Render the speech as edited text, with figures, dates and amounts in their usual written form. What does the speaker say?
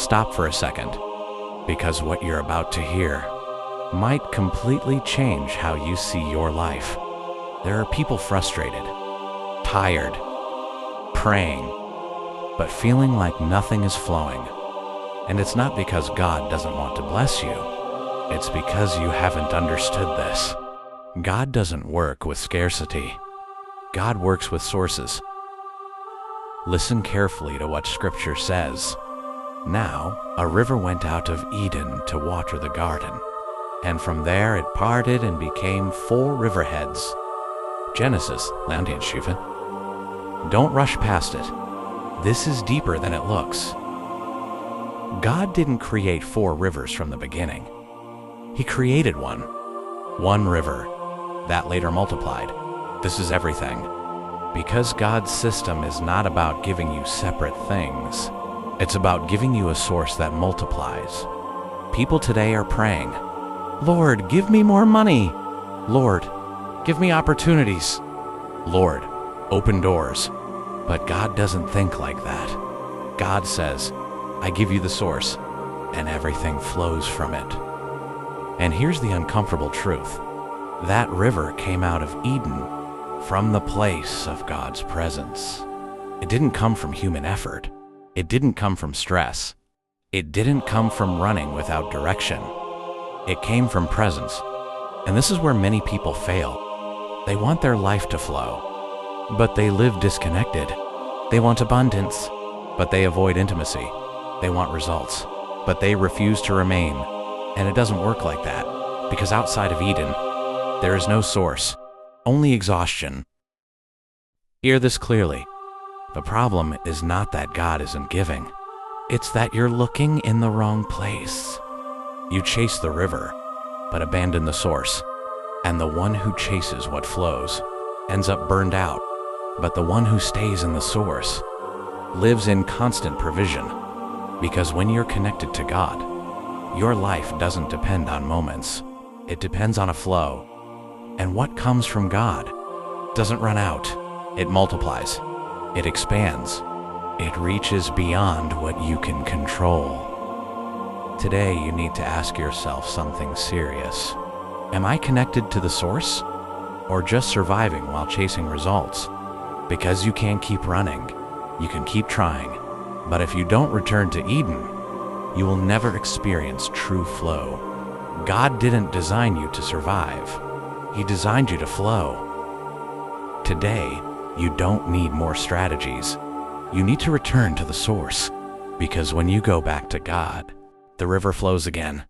stop for a second, because what you're about to hear might completely change how you see your life. There are people frustrated, tired, praying, but feeling like nothing is flowing. And it's not because God doesn't want to bless you. It's because you haven't understood this. God doesn't work with scarcity. God works with sources. Listen carefully to what Scripture says. Now, a river went out of Eden to water the garden, and from there it parted and became 4 riverheads. Genesis, Don't rush past it. This is deeper than it looks. God didn't create 4 rivers from the beginning. He created one river, that later multiplied. This is everything. Because God's system is not about giving you separate things. It's about giving you a source that multiplies. People today are praying, Lord, give me more money. Lord, give me opportunities. Lord, open doors. But God doesn't think like that. God says, I give you the source, and everything flows from it. And here's the uncomfortable truth. That river came out of Eden, from the place of God's presence. It didn't come from human effort. It didn't come from stress. It didn't come from running without direction. It came from presence. And this is where many people fail. They want their life to flow, but they live disconnected. They want abundance, but they avoid intimacy. They want results, but they refuse to remain. And it doesn't work like that, because outside of Eden, there is no source, only exhaustion. Hear this clearly. The problem is not that God isn't giving. It's that you're looking in the wrong place. You chase the river, but abandon the source. And the one who chases what flows ends up burned out. But the one who stays in the source lives in constant provision. Because when you're connected to God, your life doesn't depend on moments. It depends on a flow. And what comes from God doesn't run out. It multiplies. It expands. It reaches beyond what you can control. Today, you need to ask yourself something serious. Am I connected to the source? Or just surviving while chasing results? Because you can't keep running. You can keep trying. But if you don't return to Eden, you will never experience true flow. God didn't design you to survive. He designed you to flow. Today, you don't need more strategies. You need to return to the source. Because when you go back to God, the river flows again.